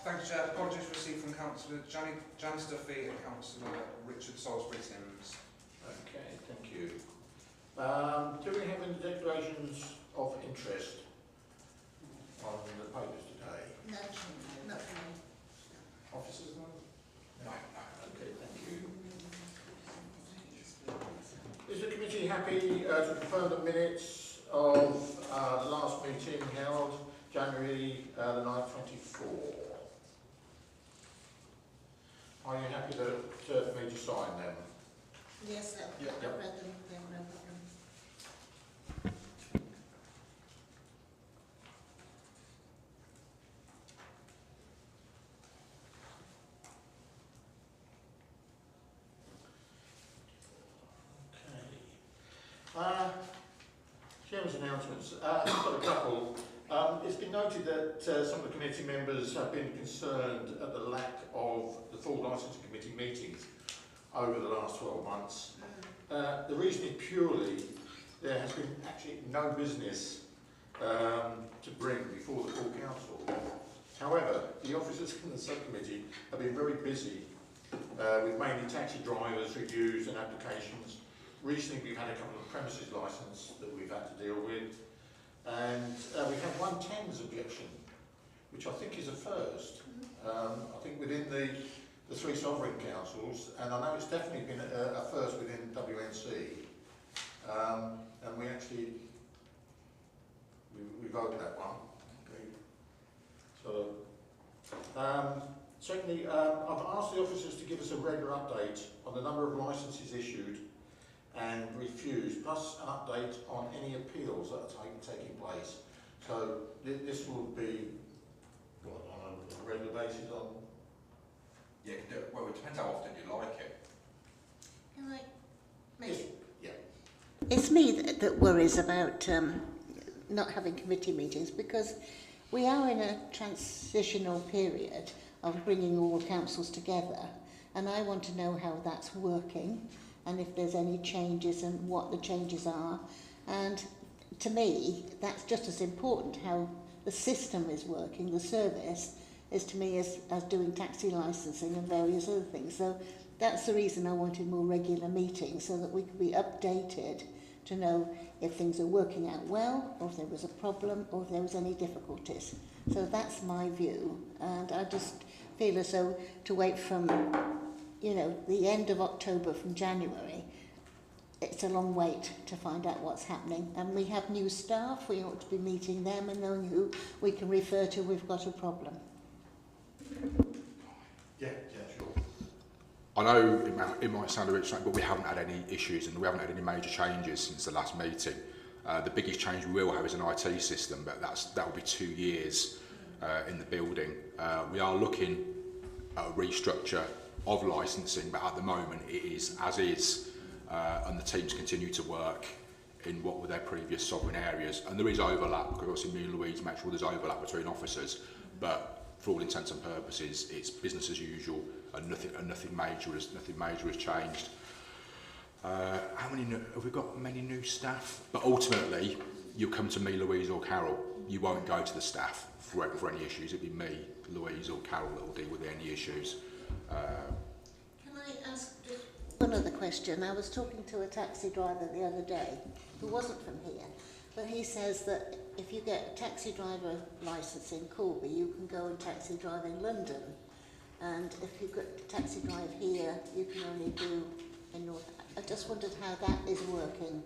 Thank you, Chair. Apologies received from Councillor Janice Duffy and Councillor Richard Salisbury Sims. Okay, thank you. Do we have any declarations of interest on the papers today? No, not for me. Officers? No. Okay, thank you. Is the committee happy to confirm the minutes of the last meeting held January the 9th, 24? Are you happy for me to sign them? Yes, Yeah. I've read them. They have no problem. Okay. Chairman's announcements. I've got a couple. It's been noted that some of the committee members have been concerned at the lack of the full licensing committee meetings over the last 12 months. The reason is purely there has been actually no business to bring before the full council. However, the officers in the subcommittee have been very busy with mainly taxi drivers, reviews and applications. Recently we've had a couple of premises licence that we've had to deal with, and we've had one TENS objection, which I think is a first. I think within the three sovereign councils, and I know it's definitely been a first within WNC, and we actually we voted that one. Okay. So secondly, I've asked the officers to give us a regular update on the number of licences issued and refused, plus an update on any appeals that are taking place. So this will be what, on a regular basis on. Yeah, well, it depends how often you like it. Can I? Yes. Yeah. It's me that worries about not having committee meetings, because we are in a transitional period of bringing all councils together, and I want to know how that's working and if there's any changes and what the changes are. And to me, that's just as important. How the system is working, the service, is to me as doing taxi licensing and various other things. So that's the reason I wanted more regular meetings, so that we could be updated to know if things are working out well, or if there was a problem, or if there was any difficulties. So that's my view, and I just feel as though to wait from, you know, the end of October from January, it's a long wait to find out what's happening. And we have new staff, we ought to be meeting them and knowing who we can refer to if we've got a problem. Yeah, sure. I know it might sound a bit strange, but we haven't had any issues and we haven't had any major changes since the last meeting. The biggest change we will have is an IT system, but that will be 2 years in the building. We are looking at a restructure of licensing, but at the moment it is as is, and the teams continue to work in what were their previous sovereign areas, and there is overlap, because obviously me and Louise make sure there's overlap between officers, but for all intents and purposes it's business as usual, and nothing major has changed. How many have we got? Many new staff, but ultimately you'll come to me, Louise or Carol. You won't go to the staff for any issues. It'll be me, Louise or Carol that will deal with any issues. Can I ask just one other question? I was talking to a taxi driver the other day who wasn't from here, but he says that if you get a taxi driver licence in Corby, you can go and taxi drive in London, and if you've got a taxi drive here, you can only do in North. I just wondered how that is working.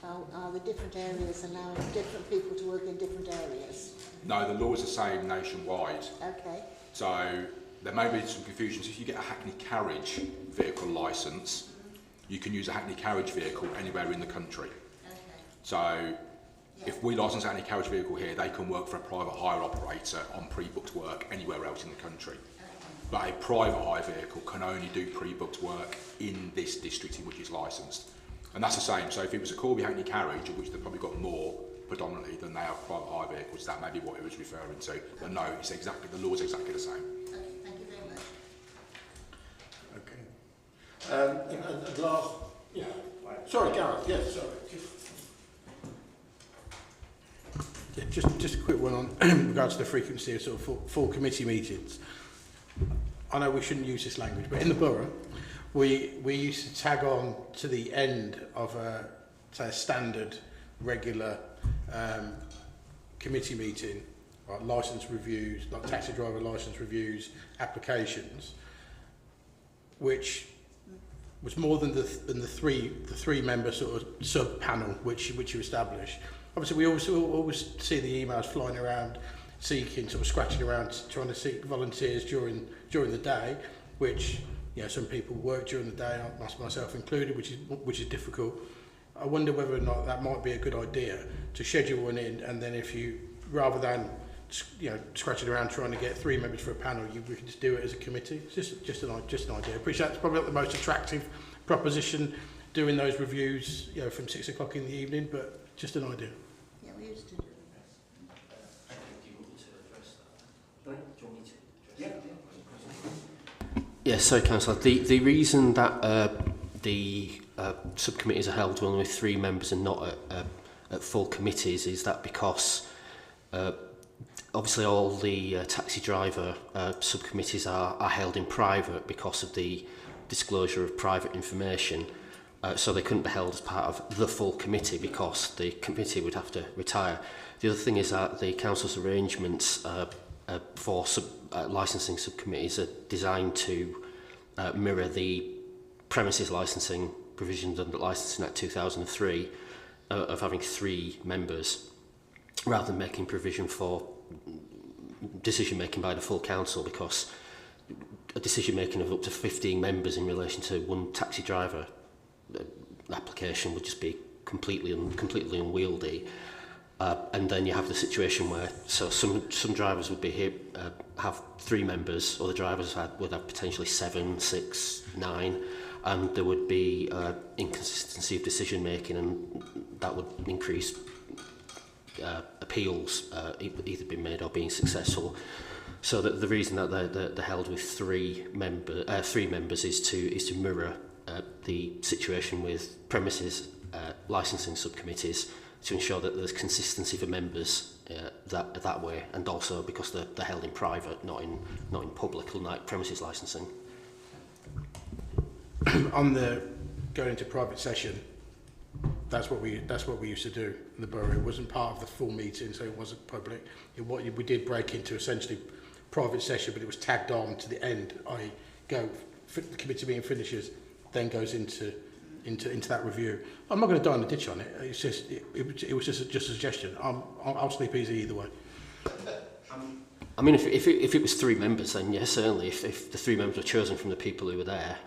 Are the different areas allowing different people to work in different areas? No, the law is the same nationwide. Okay. So there may be some confusion. So if you get a Hackney carriage vehicle licence, you can use a Hackney carriage vehicle anywhere in the country. Okay. So if we licence a Hackney carriage vehicle here, they can work for a private hire operator on pre-booked work anywhere else in the country. But a private hire vehicle can only do pre-booked work in this district in which it's licensed. And that's the same. So if it was a Corby Hackney carriage, of which they've probably got more predominantly than they have private hire vehicles, that may be what it was referring to. But no, it's exactly, the law is exactly the same. Okay, thank you very much. Okay. And last, yeah. Sorry, Gareth. Yes, sorry. just a quick one on in regards to the frequency of sort of full committee meetings. I know we shouldn't use this language, but in the borough, we used to tag on to the end of say a standard regular committee meeting, like licence reviews, like taxi driver licence reviews, applications, which was more than the three member sort of sub panel which you establish. Obviously, we always see the emails flying around, seeking, sort of scratching around, trying to seek volunteers during the day, which, you know, some people work during the day, myself included, which is difficult. I wonder whether or not that might be a good idea to schedule one in, and then if you, rather than, you know, scratching around trying to get 3 members for a panel, we can just do it as a committee. It's just an idea. I appreciate it's probably not the most attractive proposition, doing those reviews, you know, from 6 o'clock in the evening, but just an idea. Yeah, we used to. Do you want me to address that? Sorry? Do you want me to address that? Yes, so Councillor, the reason that the subcommittees are held only with 3 members and not at full committees is that because obviously all the taxi driver subcommittees are held in private because of the disclosure of private information, so they couldn't be held as part of the full committee because the committee would have to retire. The other thing is that the council's arrangements for licensing subcommittees are designed to mirror the premises licensing provisions under Licensing Act 2003 of having 3 members, rather than making provision for decision making by the full council, because a decision making of up to 15 members in relation to one taxi driver application would just be completely unwieldy. And then you have the situation where some drivers would be here, have 3 members, other drivers would have potentially 7, 6, 9, and there would be inconsistency of decision making, and that would increase appeals either being made or being successful. So that the reason that they're held with 3 members is to mirror the situation with premises licensing subcommittees, to ensure that there's consistency for members that way, and also because they're held in private, not in public, like premises licensing. On the going into private session, that's what we used to do in the borough. It wasn't part of the full meeting, so it wasn't public. We did break into essentially private session, but it was tagged on to the end. The committee meeting finishes, then goes into that review. I'm not going to die in the ditch on it. It's just it was just a suggestion. I'll sleep easy either way. I mean, if it was 3 members, then yes, certainly. If the 3 members were chosen from the people who were there,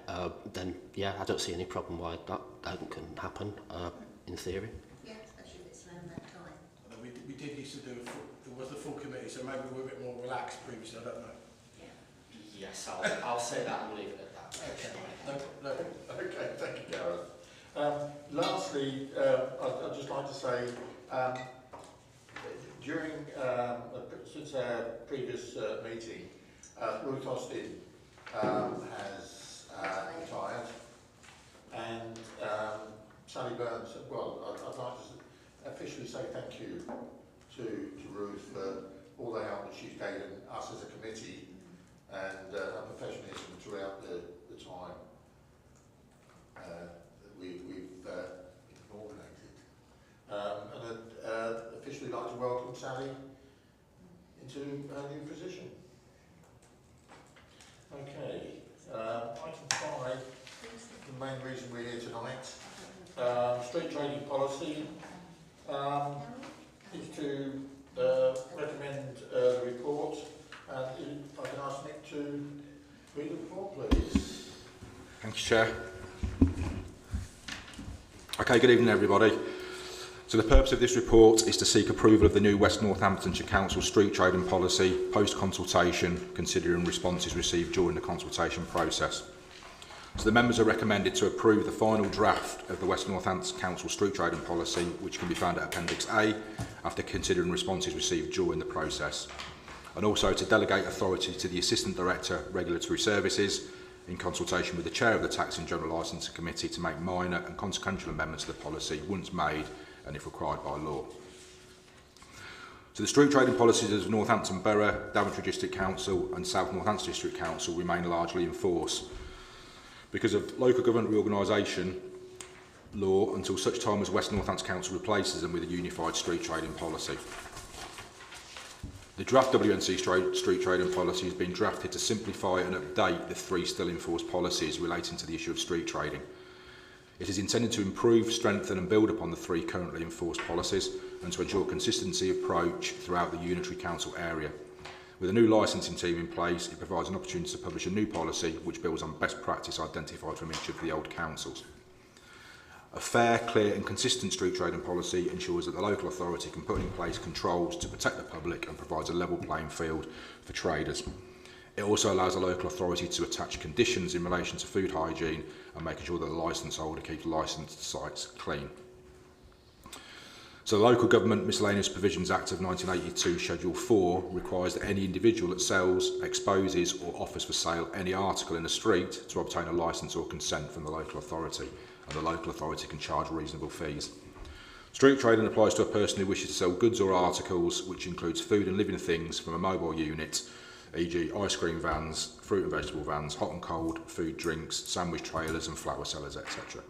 then yeah, I don't see any problem why that couldn't happen. In theory. Yeah, especially if it's around that time. We did used to do. There was the full committee, so maybe we were a bit more relaxed previously. I don't know. Yeah. Yes, I'll say that and leave it at that. No. Okay, thank you, Gareth. Lastly, I'd just like to say, since our previous meeting, Ruth Austin has retired, and Sally Burns. Well, I'd like to officially say thank you to Ruth for all the help that she's given us as a committee, and her professionalism throughout the time that we've inaugurated. And I'd officially like to welcome Sally into her new position. Okay, item 5, the main reason we're here tonight. Street trading policy is to recommend the report, and if I can ask Nick to read the report, please. Thank you, Chair. Okay, good evening everybody. So the purpose of this report is to seek approval of the new West Northamptonshire Council street trading policy post-consultation, considering responses received during the consultation process. So the members are recommended to approve the final draft of the West Northampton Council street trading policy, which can be found at Appendix A, after considering responses received during the process. And also to delegate authority to the Assistant Director, Regulatory Services, in consultation with the Chair of the Tax and General Licensing Committee, to make minor and consequential amendments to the policy once made and if required by law. So the street trading policies of Northampton Borough, Daventry District Council and South Northampton District Council remain largely in force because of local government reorganisation law until such time as West Northampton Council replaces them with a unified street trading policy. The draft WNC street trading policy has been drafted to simplify and update the 3 still enforced policies relating to the issue of street trading. It is intended to improve, strengthen and build upon the 3 currently enforced policies and to ensure consistency of approach throughout the unitary council area. With a new licensing team in place, it provides an opportunity to publish a new policy which builds on best practice identified from each of the old councils. A fair, clear and consistent street trading policy ensures that the local authority can put in place controls to protect the public and provides a level playing field for traders. It also allows the local authority to attach conditions in relation to food hygiene and making sure that the licence holder keeps licensed sites clean. So the Local Government Miscellaneous Provisions Act of 1982 Schedule 4 requires that any individual that sells, exposes or offers for sale any article in the street to obtain a licence or consent from the local authority, and the local authority can charge reasonable fees. Street trading applies to a person who wishes to sell goods or articles which includes food and living things from a mobile unit, e.g. ice cream vans, fruit and vegetable vans, hot and cold food drinks, sandwich trailers and flower sellers, etc.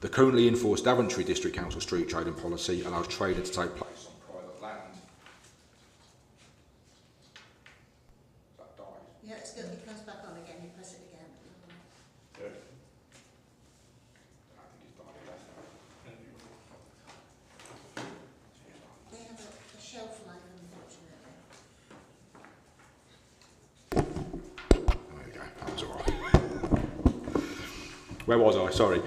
The currently enforced Daventry District Council street trading policy allows trading to take place on private land. That died. Yeah, it's good. It comes back on again. You press it again. I think it's died a death now. They have a shelf life, unfortunately. There we go, that was all right. Where was I? Sorry.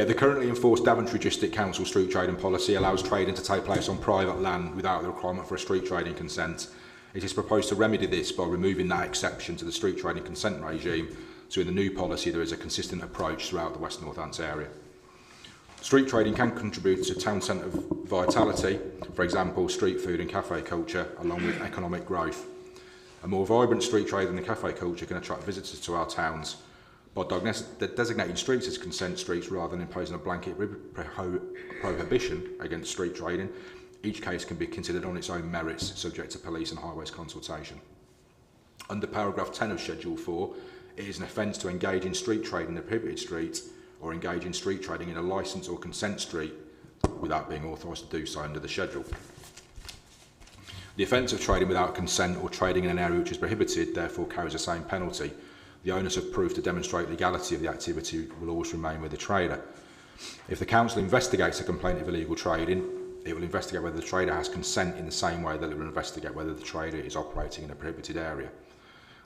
The currently enforced Daventry District Council street trading policy allows trading to take place on private land without the requirement for a street trading consent. It is proposed to remedy this by removing that exception to the street trading consent regime, so in the new policy there is a consistent approach throughout the West Northants area. Street trading can contribute to town centre vitality, for example street food and cafe culture, along with economic growth. A more vibrant street trading and cafe culture can attract visitors to our towns. By designating streets as consent streets rather than imposing a blanket prohibition against street trading, each case can be considered on its own merits, subject to police and highways consultation. Under paragraph 10 of Schedule 4, it is an offence to engage in street trading in a prohibited street or engage in street trading in a licence or consent street without being authorised to do so under the schedule. The offence of trading without consent or trading in an area which is prohibited therefore carries the same penalty. The onus of proof to demonstrate legality of the activity will always remain with the trader. If the council investigates a complaint of illegal trading, it will investigate whether the trader has consent in the same way that it will investigate whether the trader is operating in a prohibited area.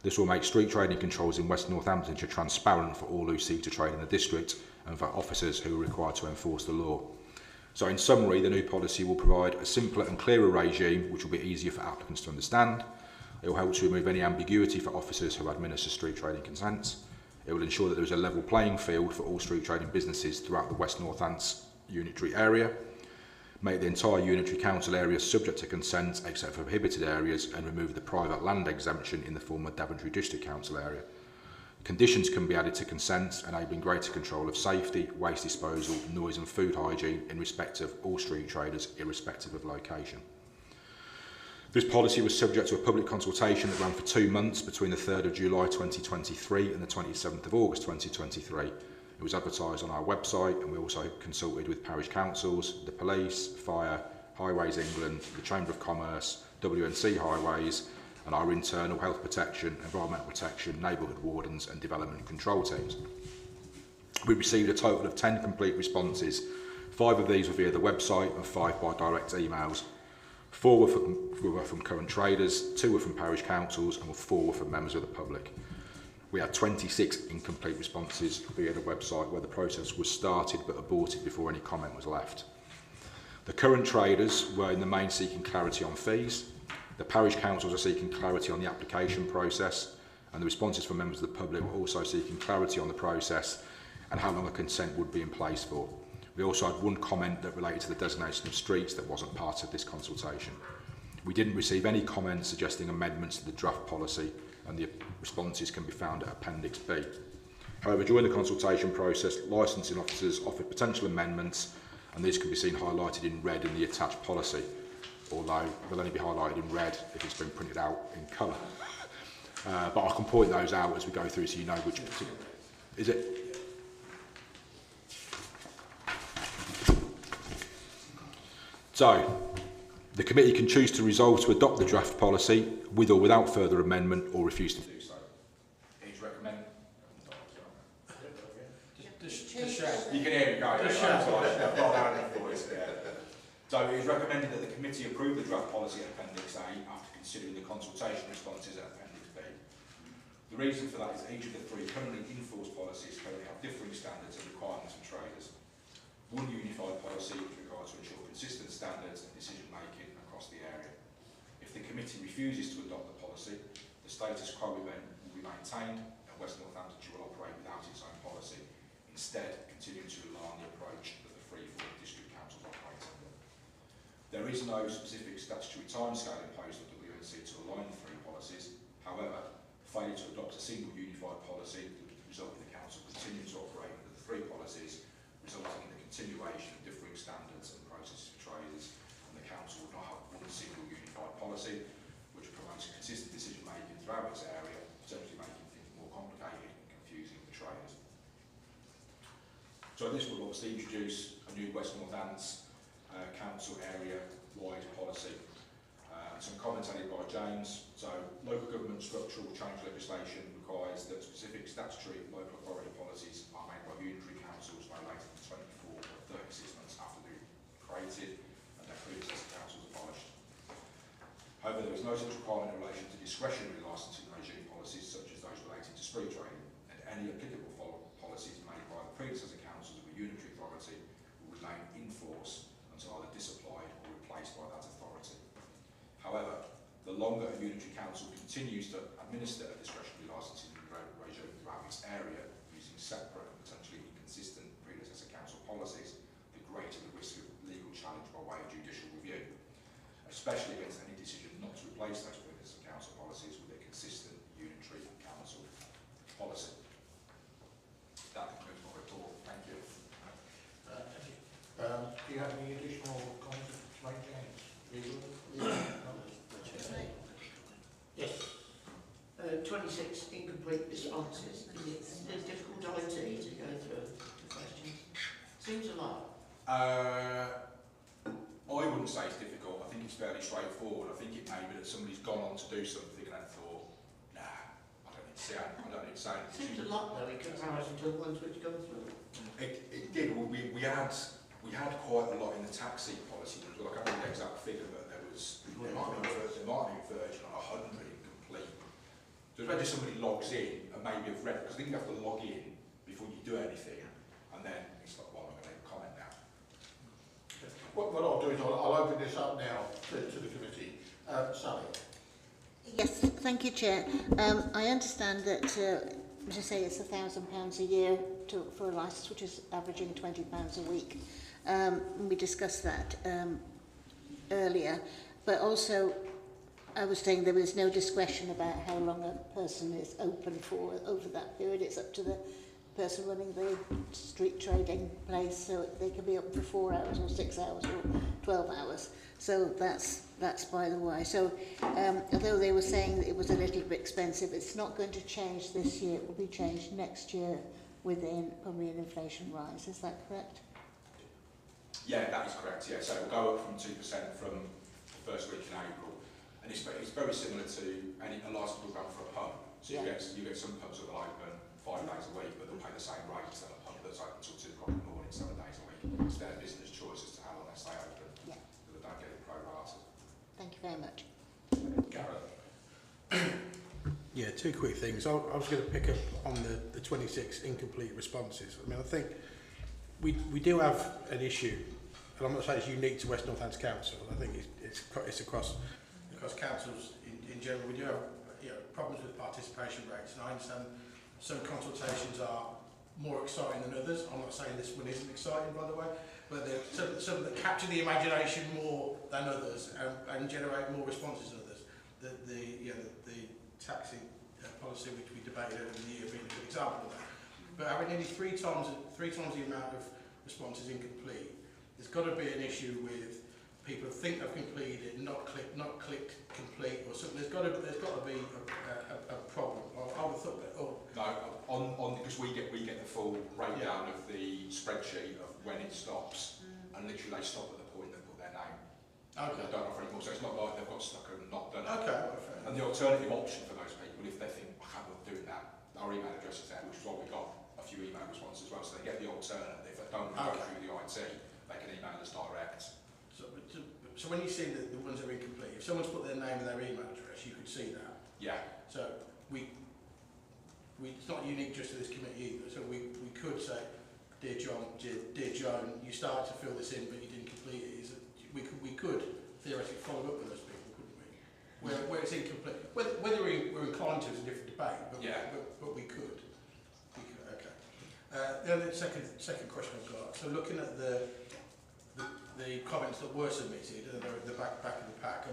This will make street trading controls in West Northamptonshire transparent for all who seek to trade in the district and for officers who are required to enforce the law. So in summary, the new policy will provide a simpler and clearer regime which will be easier for applicants to understand. It will help to remove any ambiguity for officers who administer street trading consents. It will ensure that there is a level playing field for all street trading businesses throughout the West Northants unitary area. Make the entire unitary council area subject to consent except for prohibited areas and remove the private land exemption in the former Daventry District Council area. Conditions can be added to consent, enabling greater control of safety, waste disposal, noise and food hygiene in respect of all street traders, irrespective of location. This policy was subject to a public consultation that ran for 2 months between the 3rd of July 2023 and the 27th of August 2023. It was advertised on our website and we also consulted with parish councils, the police, fire, Highways England, the Chamber of Commerce, WNC Highways and our internal health protection, environmental protection, neighbourhood wardens and development control teams. We received a total of 10 complete responses. 5 of these were via the website and 5 by direct emails. 4 were from current traders, 2 were from parish councils and 4 were from members of the public. We had 26 incomplete responses via the website where the process was started but aborted before any comment was left. The current traders were in the main seeking clarity on fees. The parish councils are seeking clarity on the application process, and the responses from members of the public were also seeking clarity on the process and how long a consent would be in place for. We also had 1 comment that related to the designation of streets that wasn't part of this consultation. We didn't receive any comments suggesting amendments to the draft policy, and the responses can be found at Appendix B. However, during the consultation process, licensing officers offered potential amendments, and these can be seen highlighted in red in the attached policy. although they'll only be highlighted in red if it's been printed out in colour. But I can point those out as we go through so you know which particular. Is it? So, the committee can choose to resolve to adopt the draft policy with or without further amendment or refuse to do so. It is recommended. You can hear me going. So it is recommended that the committee approve the draft policy at Appendix A after considering the consultation responses at Appendix B. The reason for that is each of the three currently enforced policies currently have differing standards and requirements for traders. One unified policy with regard to ensure consistent standards and decision making across the area. If the committee refuses to adopt the policy, the status quo will be maintained and West Northamptonshire will operate without its own policy, instead continuing to rely on the approach that the free-form district councils operate under. There is no specific statutory timescale imposed on WNC to align the three policies. However, failure to adopt a single unified policy would result in the council continuing to operate under the three policies, resulting in the continuation of differing standards and processes for traders, and the council would not have one single unified policy, which promotes consistent decision making throughout its area, potentially making things more complicated and confusing for traders. So this will obviously introduce a new West Northants council area-wide policy. Some comments added by James. So local government structural change legislation requires that specific statutory local authority policies are made by unitary councils no later than 24 or 36 months after they're created and their predecessor councils abolished. However, there is no such requirement in relation to discretionary licensing regime policies such as those relating to street trading, and any applicable policies made by the predecessor councils of a unitary authority will remain in force until either disapplied or replaced by that authority. However, the longer a unitary council continues to administer a discretionary licensing regime throughout its area using separate and potentially inconsistent predecessor council policies, the greater the risk of legal challenge by way of judicial review, especially against any decision not to replace those predecessor council policies with a consistent unitary council policy. That concludes my report. Thank you. Thank you. Do you have any additional comments to make, James? Yes. 26 incomplete responses. Is it difficult IT to go through the questions? Seems a lot. I wouldn't say it's difficult. I think it's fairly straightforward. I think it may be that somebody's gone on to do something and thought, nah, I don't need to say anything. I don't need to say anything. Seems a lot though in comparison to the ones which go through. It did. We had quite a lot in the taxi policy. I can't remember the exact figure, but there might be a version of 100 incomplete. So imagine somebody logs in and maybe have read, because I think you have to log in before you do anything, and then it's like, well, I'm going to leave a comment now. What I'll do is I'll open this up now to the committee. Sally. Yes, thank you, Chair. I understand that, as I say, it's £1,000 a year for a licence, which is averaging £20 a week. We discussed that earlier, but also I was saying there was no discretion about how long a person is open for over that period. It's up to the person running the street trading place, so they can be open for 4 hours or 6 hours or 12 hours. So that's by the way. So although they were saying that it was a little bit expensive, it's not going to change this year. It will be changed next year within probably an inflation rise. Is that correct? Yeah, that is correct. Yeah, so it will go up from 2% from the first week in April, and it's very similar to a license program for a pub. So you get some pubs that will open 5 days a week, but they'll pay the same rate as a pub that's open until 2 o'clock in the morning, 7 days a week. It's their business choice as to how long they stay open. Yeah. So they don't get it pro-rated. Thank you very much. Gareth. Yeah, 2 quick things. I was going to pick up on the 26 incomplete responses. I mean, I think we do have an issue, and I'm not saying it's unique to West Northants Council. I think it's across councils in general. We do have problems with participation rates, and I understand some consultations are more exciting than others. I'm not saying this one isn't exciting, by the way, but there are some that capture the imagination more than others and generate more responses than others. The taxi policy, which we debated over the year, being a good example of that. But having nearly three times the amount of responses incomplete, there's got to be an issue with people think they've completed it, not clicked complete or something. There's got to be a problem. I would have thought that. Oh, No, because we get the full breakdown of the spreadsheet of when it stops, and literally they stop at the point they put their name. okay. They don't offer any more, so it's not like they've got stuck and not done it. Okay. Well, fair enough. And the alternative option for those people, if they think, I can't bother doing that, our email address is there, which is why we got a few email responses as well, so they get the alternative. If they don't want to go through the IT, they can email us direct. So when you see the ones that are incomplete, if someone's put their name and their email address, you could see that. Yeah. So it's not unique just to this committee either. So we could say, dear Joan, you started to fill this in, but you didn't complete it. We could theoretically follow up with those people, couldn't we? Where it's incomplete. Whether we're inclined to is a different debate, but we could. Okay. The other second question I've got. So looking at the comments that were submitted, they're at the back of the pack.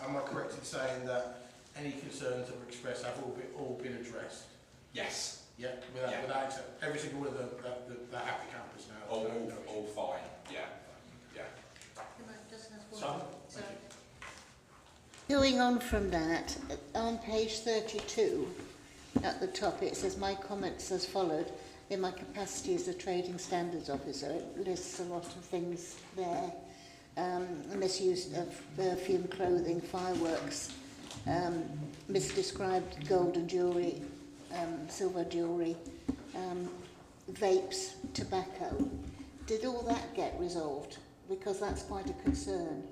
Am I correct in saying that any concerns that were expressed have all been addressed? Yes. Yeah, without every single one of the happy campers now. All fine. Yeah. So, Going on from that, on page 32, at the top it says, my comments as followed. In my capacity as a trading standards officer, it lists a lot of things there. Misuse of perfume, clothing, fireworks, misdescribed gold and jewellery, silver jewellery, vapes, tobacco. Did all that get resolved? Because that's quite a concern.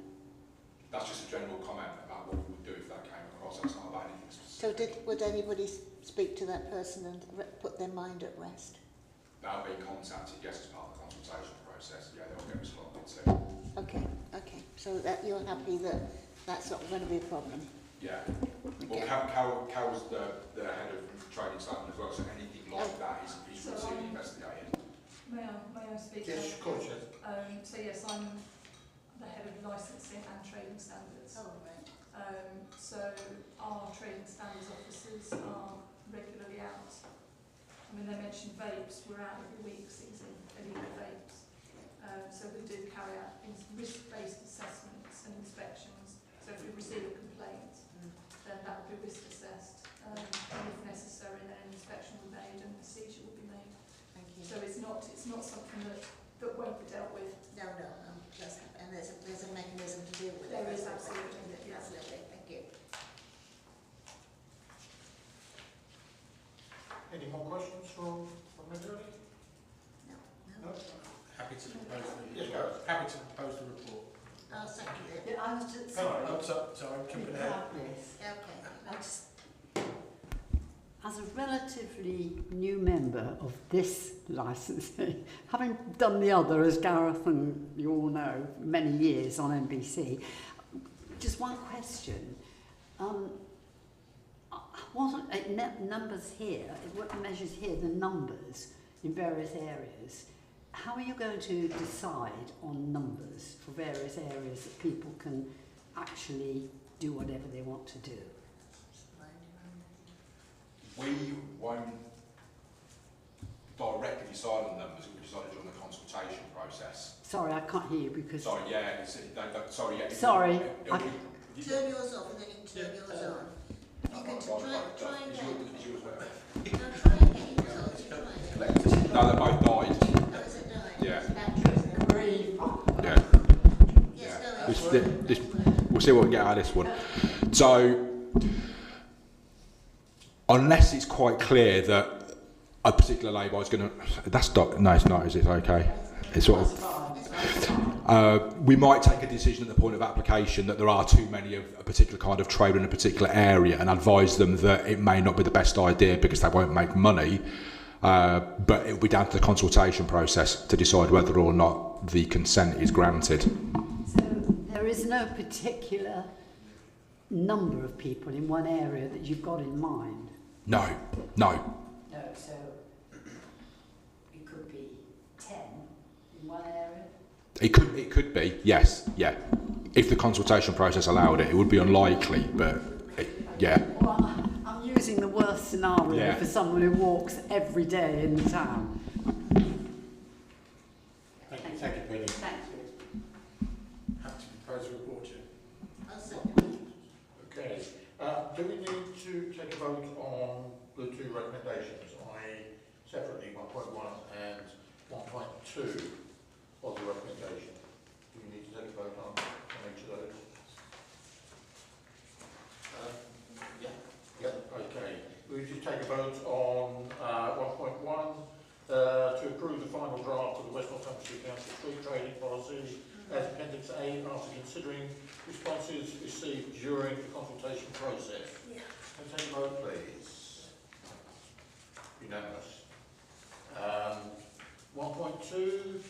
That's just a general comment about what we would do if that came across. That's not about anything specific. So would anybody speak to that person and put their mind at rest? They'll be contacted, yes, as part of the consultation process. Yeah, they'll get responded to. Okay. So that you're happy that that's not going to be a problem? Yeah. Okay. Well, Carol's the head of trading standard as well, so anything like that is routinely investigated. May I speak? yes, of course, yes. So yes, I'm the head of licensing and trading standards. Oh, right. So our trading standards officers are regularly out. I mean, they mentioned vapes. We're out every week seizing illegal vapes. So we do carry out risk-based assessments and inspections. So if we receive a complaint, then that will be risk assessed. And if necessary, then an inspection will be made and a seizure will be made. Thank you. So it's not something that won't be dealt with. No, just, and there's a mechanism to deal with it. There is absolutely. Yes, lovely, thank you. Any more questions from anybody? No. Happy to propose Yes, go. happy to propose the report. I'll second it. Yeah, I was just Sorry, I'm jumping ahead. Okay. As a relatively new member of this licensing, having done the other, as Gareth and you all know, many years on NBC, just one question. Numbers here, what measures here, the numbers in various areas, how are you going to decide on numbers for various areas that people can actually do whatever they want to do? We won't directly decide on numbers, it will be decided during the consultation process. Sorry, I can't hear you because... Sorry, yeah, sorry, yeah. Sorry. Turn yours off and then you can turn yours on. You can try again. No, try again. No, they both died. Oh, is it died? Yeah. Yeah. Yes, go ahead. We'll see what we get out of this one. So, unless it's quite clear that a particular lay-by is going to... No, it's not, is it? Okay. It's sort of... we might take a decision at the point of application that there are too many of a particular kind of trade in a particular area and advise them that it may not be the best idea because they won't make money. But it will be down to the consultation process to decide whether or not the consent is granted. So there is no particular number of people in one area that you've got in mind? No. No, so it could be 10 in one area? It could be, yes, yeah. If the consultation process allowed it, it would be unlikely, but yeah. Well, I'm using the worst scenario for someone who walks every day in the town. Thank you, Penny. Thank you. Happy to propose a a vote on the two recommendations, i.e. separately 1.1 and 1.2 of the recommendation? Do we need to take a vote on each of those? Yeah. Okay. We should take a vote on 1.1 to approve the final draft of the West Northamptonshire Council Street Trading Policy as Appendix A after considering responses received during the consultation process. Yeah. Can I take a vote, please? Unanimous. 1.2 to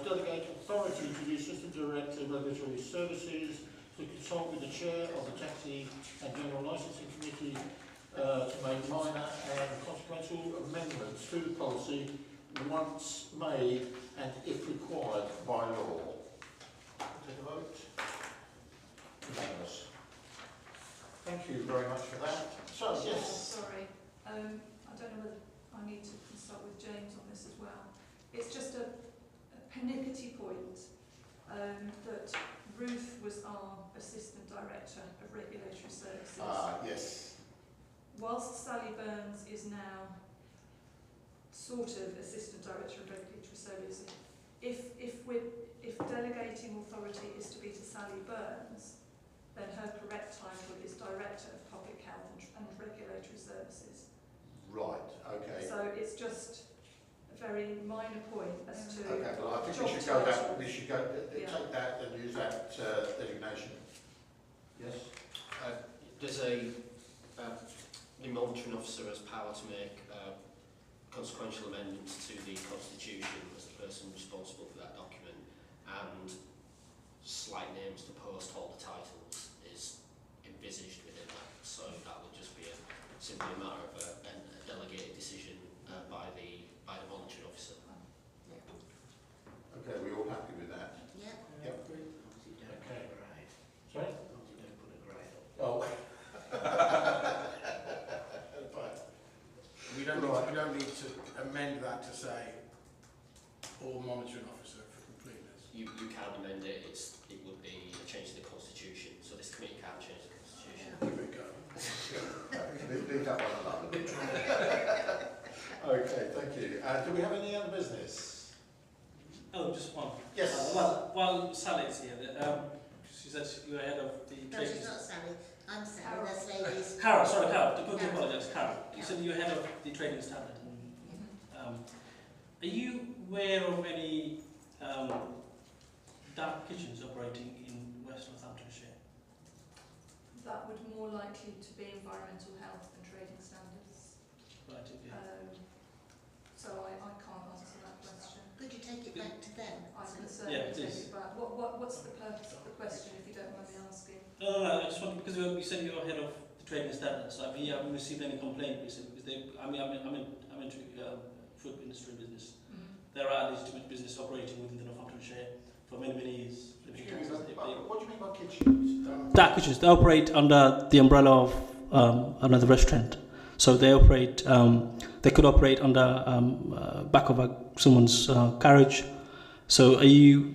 delegate authority to the Assistant Director of Regulatory Services to consult with the Chair of the Taxi and General Licensing Committee to make minor and consequential amendments to the policy once made and if required by law. Take a vote. Unanimous. Thank you very much for that. So, yes. Sorry, I don't know whether I need to consult with James on this as well. It's just a pernickety point that Ruth was our Assistant Director of Regulatory Services. Yes. Whilst Sally Burns is now sort of Assistant Director of Regulatory Services, if delegating authority is to be to Sally Burns, then her correct title is Director of Public Health and Regulatory Services. Right, okay. So it's just a very minor point as to Okay, well, I think job we should go back, title. we should go, Yeah. take that and use that designation. Yes? There's the monitoring officer has power to make consequential amendments to the Constitution as the person responsible for that document, and slight names to post all the titles is envisaged within that. So that would just be simply a matter of a delegated decision by the monitoring officer. Okay, we all happy with that? Yeah. Yep. Okay. Sorry? Oh. We don't need to amend that to say or monitoring officer for completeness. You can amend it. It would be a change to the Constitution. So this committee can't change the Constitution. Give it a go. Leave that one alone. Okay, thank you. Do we have any other business? Oh, just one. Yes. While Sally's here, she says you're ahead of the No, trading. she's not Sally. I'm Sally. That's ladies. Carol, sorry, Carol. To Carol. apologise, Carol. You Yeah. said you're ahead of the trading standard. Are you aware of any dark kitchens operating in West Northamptonshire? That would more likely to be environmental health and trading standards. Right. Okay. So I can't answer that question. Could you take it back to them? I can Yeah, certainly take please. it back. What's the purpose of the question, if you don't mind me asking? No. I just want, because you said you're ahead of the trading standards. So we haven't received any complaint recently because I'm into food industry business. There are legitimate business operating within the Northamptonshire for many years. What do you mean by kitchens? Dark kitchens, they operate under the umbrella of another restaurant. So they operate, they could operate under back of someone's carriage. So are you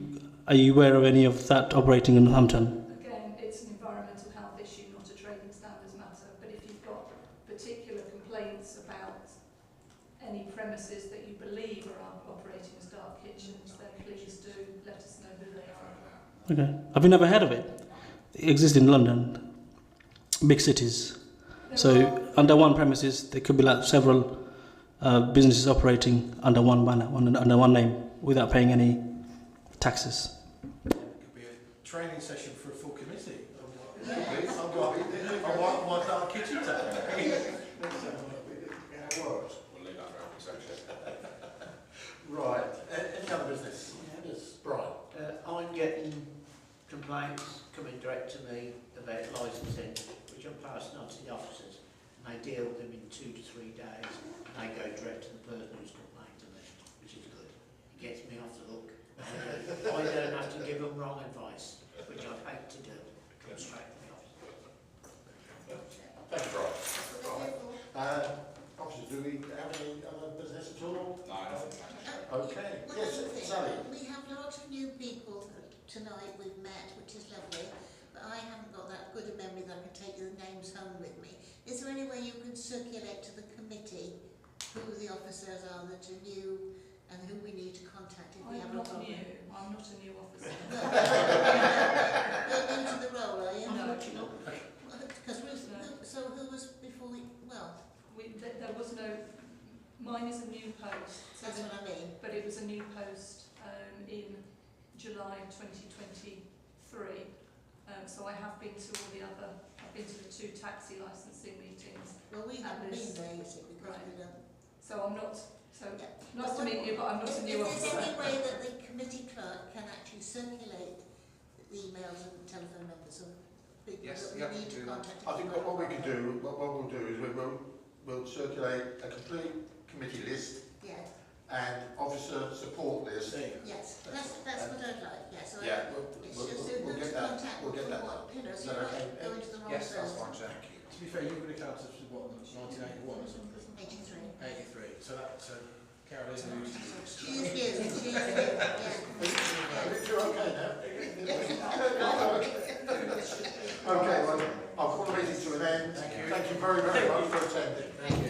aware of any of that operating in Northampton? Again, it's an environmental health issue, not a trading standards matter. But if you've got particular complaints about any premises that you believe are operating as dark kitchens, then please do let us know who they are. Okay. Have you never heard of it? It exists in London, big cities. So under one premises, there could be like several businesses operating under one banner, under one name, without paying any taxes. It could be a training session for a full committee. What dark kitchens are there? We'll leave that for open session. Right. Any other business? Yes. Brian. I'm getting complaints coming direct to me about licensing, which I'm passing on to the officers, and they deal with them in 2 to 3 days, and they go direct to the person who's complained to me, which is good. It gets me off the hook. I don't have to give them wrong advice, which I'd hate to do. It comes straight from the officer. Thank you, Brian. Officers, do we have any other business at all? No, nothing. Okay. One Yes, other thing, Sally. we have a lot of new people tonight we've met, which is lovely, but I haven't got that good a memory that I can take the names home with me. Is there any way you can circulate to the committee who the officers are that are new and who we need to contact if we have I'm a not problem? new. I'm not a new officer. You're new to the role, are you? No. Because so who was before we, well, There was no. Mine is a new post. So that's what I mean. but it was a new post in July 2023. So I have been to all the other. I've been to the 2 taxi licensing meetings. Well, we haven't been there, you see, because Right. we don't. So I'm not. So Yeah. nice to meet you, but I'm not a new Is officer. there any way that the committee clerk can actually circulate the emails and telephone numbers of people Yes, that we yeah, need to do that. contact? I think what we can do, what we'll do is we'll circulate a complete committee list Yeah, and officer support list. yes, that's what I'd like, yes. So Yeah, it's just who we'll to get that. contact We'll get for that. what, you know, Is so that you okay? don't go into the wrong Yes, that's person. fine, Chair. To be fair, you've been accountant since what, 1981 or something? 83. 83. So that, Carol is new. She is new, yeah. You're okay now? Okay, well, I'll call the meeting to an end. Thank you. Thank you very, very much for attending. Thank you.